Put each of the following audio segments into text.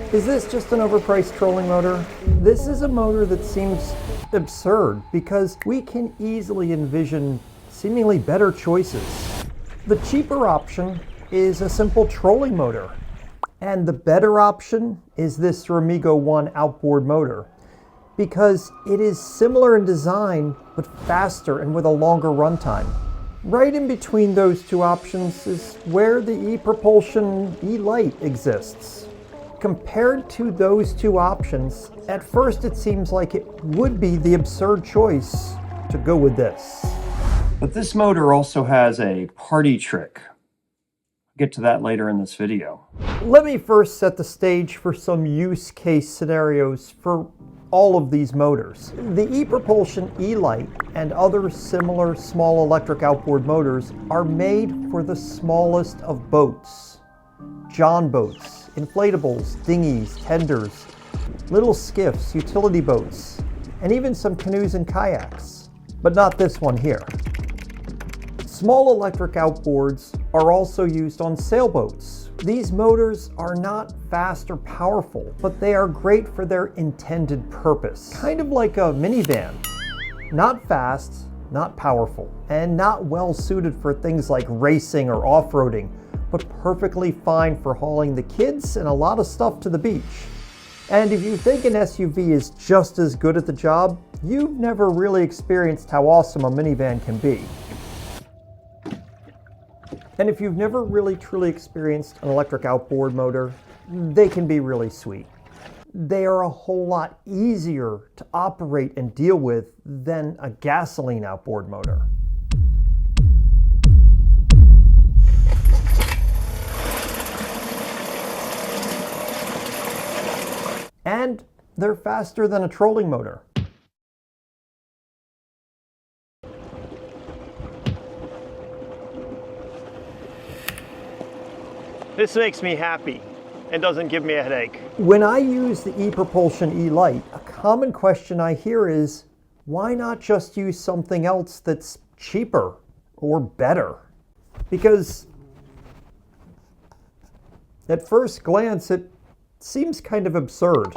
Is this just an overpriced trolling motor? This is a motor that seems absurd because we can easily envision seemingly better choices. The cheaper option is a simple trolling motor, and the better option is this Remigo One outboard motor because it is similar in design but faster and with a longer runtime. Right in between those two options is where the ePropulsion E-Lite exists. Compared to those two options, at first it seems like it would be the absurd choice to go with this. But this motor also has a party trick. I'll get to that later in this video. Let me first set the stage for some use case scenarios for all of these motors. The ePropulsion E-Lite and other similar small electric outboard motors are made for the smallest of boats. John boats, inflatables, dinghies, tenders, little skiffs, utility boats, and even some canoes and kayaks. But not this one here. Small electric outboards are also used on sailboats. These motors are not fast or powerful, but they are great for their intended purpose. Kind of like a minivan. Not fast, not powerful, and not well suited for things like racing or off-roading, but perfectly fine for hauling the kids and a lot of stuff to the beach. And if you think an SUV is just as good at the job, you've never really experienced how awesome a minivan can be. And if you've never really truly experienced an electric outboard motor, they can be really sweet. They are a whole lot easier to operate and deal with than a gasoline outboard motor. And they're faster than a trolling motor. This makes me happy and doesn't give me a headache. When I use the ePropulsion E-Lite, a common question I hear is, why not just use something else that's cheaper or better? Because at first glance, it seems kind of absurd.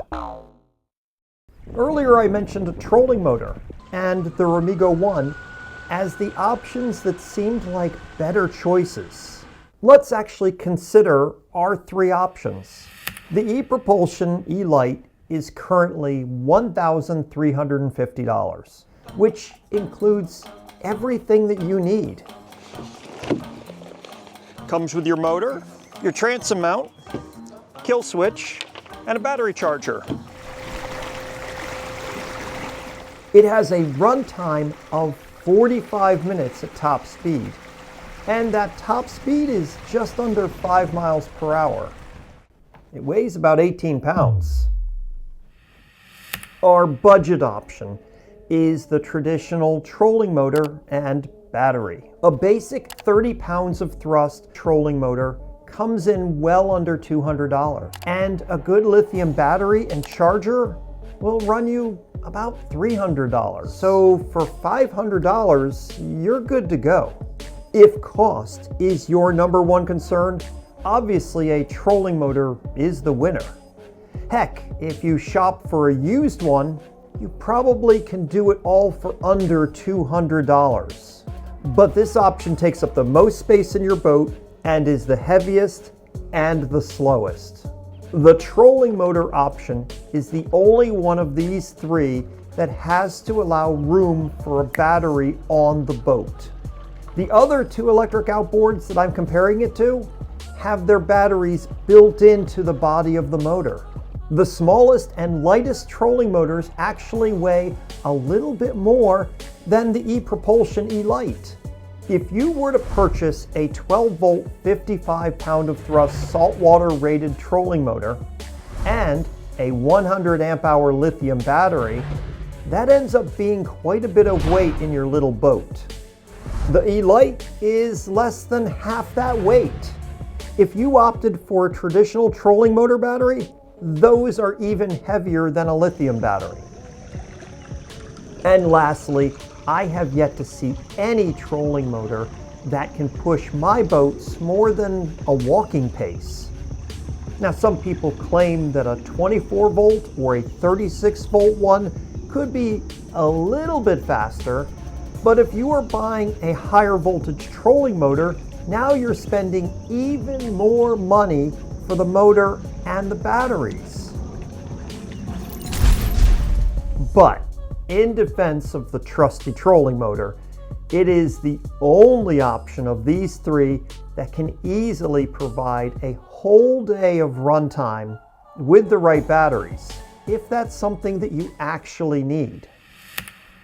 Earlier I mentioned a trolling motor and the Remigo One as the options that seemed like better choices. Let's actually consider our three options. The ePropulsion E-Lite is currently $1,350, which includes everything that you need. Comes with your motor, your transom mount, kill switch, and a battery charger. It has a runtime of 45 minutes at top speed. And that top speed is just under 5 miles per hour. It weighs about 18 pounds. Our budget option is the traditional trolling motor and battery. A basic 30 pounds of thrust trolling motor comes in well under $200. And a good lithium battery and charger will run you about $300. So for $500, you're good to go. If cost is your number one concern, obviously a trolling motor is the winner. Heck, if you shop for a used one, you probably can do it all for under $200. But this option takes up the most space in your boat and is the heaviest and the slowest. The trolling motor option is the only one of these three that has to allow room for a battery on the boat. The other two electric outboards that I'm comparing it to have their batteries built into the body of the motor. The smallest and lightest trolling motors actually weigh a little bit more than the ePropulsion E-Lite. If you were to purchase a 12-volt, 55 pound of thrust saltwater rated trolling motor and a 100 amp hour lithium battery, that ends up being quite a bit of weight in your little boat. The E-Lite is less than half that weight. If you opted for a traditional trolling motor battery, those are even heavier than a lithium battery. And lastly, I have yet to see any trolling motor that can push my boats more than a walking pace. Now, some people claim that a 24 volt or a 36 volt one could be a little bit faster, but if you are buying a higher voltage trolling motor, now you're spending even more money for the motor and the batteries. But in defense of the trusty trolling motor, it is the only option of these three that can easily provide a whole day of runtime with the right batteries, if that's something that you actually need.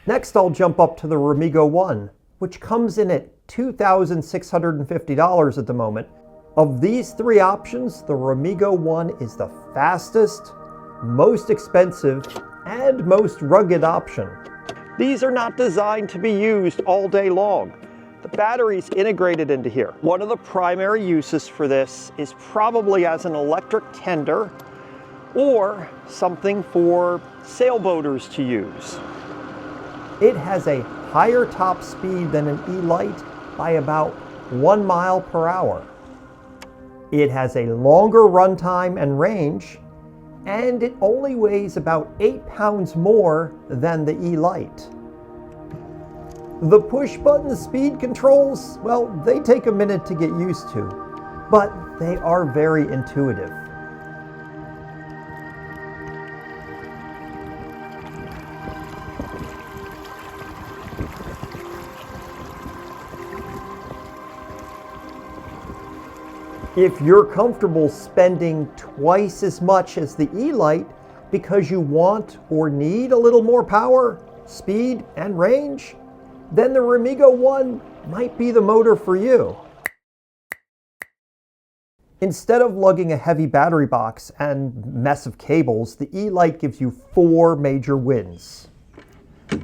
Next, I'll jump up to the Remigo One, which comes in at $2,650 at the moment. Of these three options, the Remigo One is the fastest, most expensive, and most rugged option. These are not designed to be used all day long. The battery's integrated into here. One of the primary uses for this is probably as an electric tender or something for sailboaters to use. It has a higher top speed than an e-light by about 1 mile per hour. It has a longer runtime and range, and it only weighs about 8 pounds more than the e-light. The push-button speed controls, well, they take a minute to get used to, but they are very intuitive. If you're comfortable spending twice as much as the e-light because you want or need a little more power, speed, and range, then the Remigo One might be the motor for you. Instead of lugging a heavy battery box and mess of cables, the e-light gives you 4 major wins.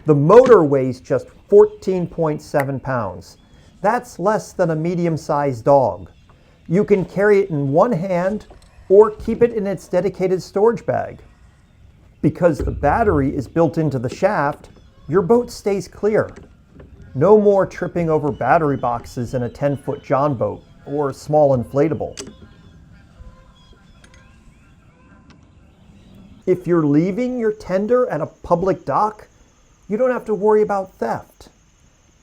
The motor weighs just 14.7 pounds. That's less than a medium-sized dog. You can carry it in one hand or keep it in its dedicated storage bag. Because the battery is built into the shaft, your boat stays clear. No more tripping over battery boxes in a 10-foot John boat or a small inflatable. If you're leaving your tender at a public dock, you don't have to worry about theft.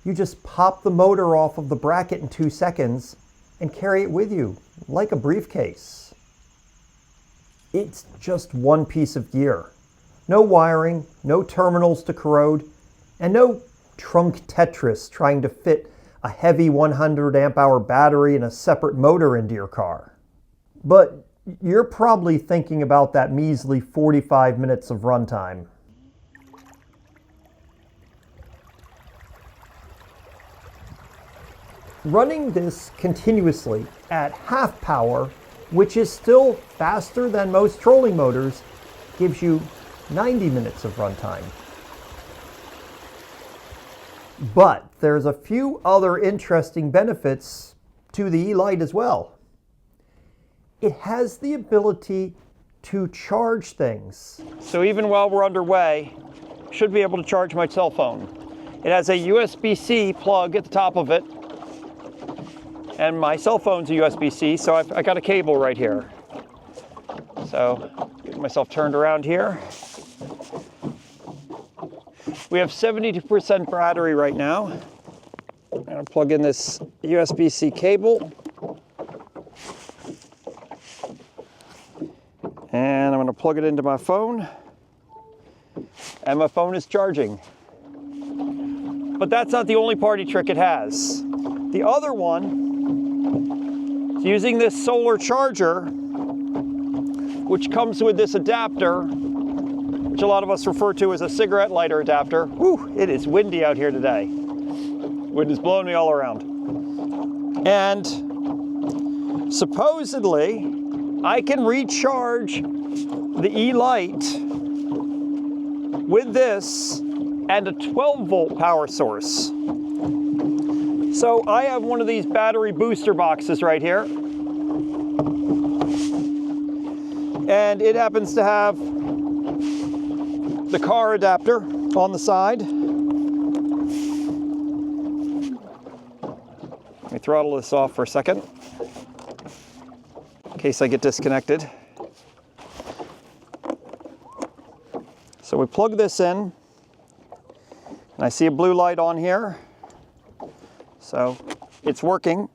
You just pop the motor off of the bracket in 2 seconds and carry it with you like a briefcase. It's just one piece of gear. No wiring, no terminals to corrode, and no trunk Tetris trying to fit a heavy 100 amp hour battery and a separate motor into your car. But you're probably thinking about that measly 45 minutes of runtime. Running this continuously at half power, which is still faster than most trolling motors, gives you 90 minutes of runtime. But there's a few other interesting benefits to the e-light as well. It has the ability to charge things. So even while we're underway, I should be able to charge my cell phone. It has a USB-C plug at the top of it, and my cell phone's a USB-C, so I got a cable right here. So get myself turned around here. We have 72% battery right now. I'm going to plug in this USB-C cable. And I'm going to plug it into my phone. And my phone is charging. But that's not the only party trick it has. The other one is using this solar charger, which comes with this adapter, which a lot of us refer to as a cigarette lighter adapter. Whew, it is windy out here today. Wind is blowing me all around. And supposedly, I can recharge the e-light with this and a 12 volt power source. So I have one of these battery booster boxes right here. And it happens to have the car adapter on the side. Let me throttle this off for a second in case I get disconnected. So we plug this in, and I see a blue light on here. So it's working.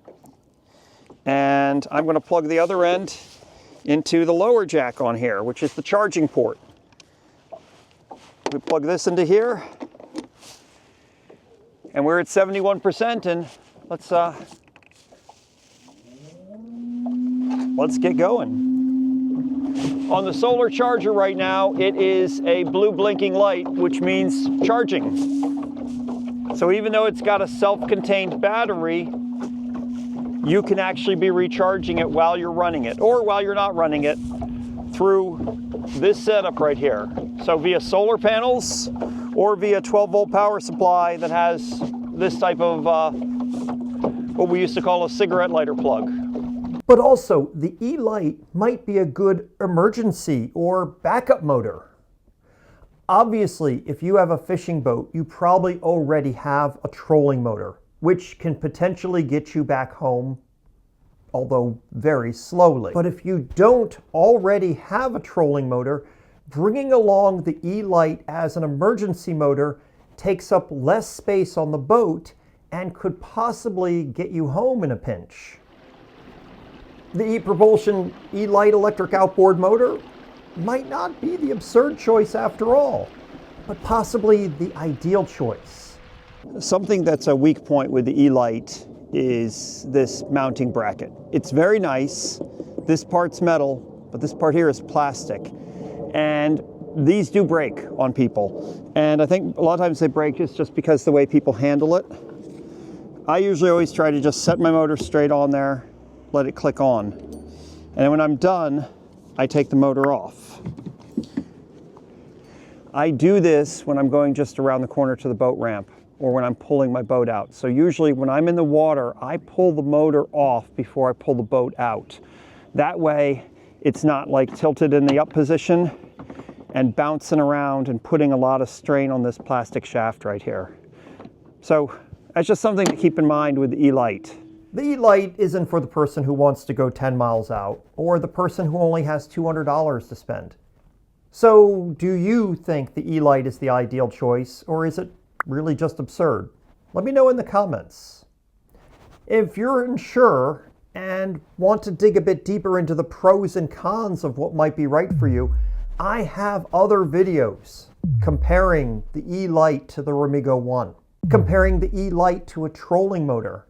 And I'm going to plug the other end into the lower jack on here, which is the charging port. We plug this into here, and we're at 71%, and let's get going. On the solar charger right now, it is a blue blinking light, which means charging. So even though it's got a self-contained battery, you can actually be recharging it while you're running it, or while you're not running it, through this setup right here. So via solar panels, or via 12-volt power supply that has this type of what we used to call a cigarette lighter plug. But also, the E-Light might be a good emergency or backup motor. Obviously, if you have a fishing boat, you probably already have a trolling motor, which can potentially get you back home, although very slowly. But if you don't already have a trolling motor, bringing along the E-Light as an emergency motor takes up less space on the boat and could possibly get you home in a pinch. The ePropulsion E-Light electric outboard motor might not be the absurd choice after all, but possibly the ideal choice. Something that's a weak point with the E-Light is this mounting bracket. It's very nice. This part's metal, but this part here is plastic. And these do break on people. And I think a lot of times they break just because the way people handle it. I usually always try to just set my motor straight on there, let it click on. And then when I'm done, I take the motor off. I do this when I'm going just around the corner to the boat ramp, or when I'm pulling my boat out. So usually when I'm in the water, I pull the motor off before I pull the boat out. That way, it's not like tilted in the up position and bouncing around and putting a lot of strain on this plastic shaft right here. So that's just something to keep in mind with the E-Light. The E-Light isn't for the person who wants to go 10 miles out, or the person who only has $200 to spend. So do you think the E-Light is the ideal choice, or is it really just absurd? Let me know in the comments. If you're unsure and want to dig a bit deeper into the pros and cons of what might be right for you, I have other videos comparing the E-Light to the Remigo One, comparing the E-Light to a trolling motor,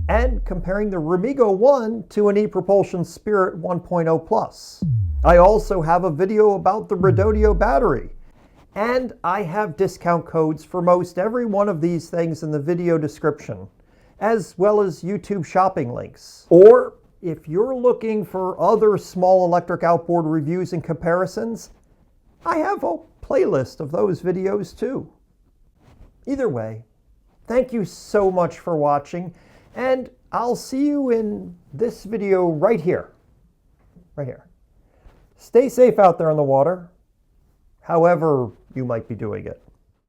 and comparing the Remigo One to an ePropulsion Spirit 1.0 Plus. I also have a video about the Redodio battery, and I have discount codes for most every one of these things in the video description, as well as YouTube shopping links. Or if you're looking for other small electric outboard reviews and comparisons, I have a playlist of those videos too. Either way, thank you so much for watching, and I'll see you in this video right here. Right here. Stay safe out there on the water, however you might be doing it.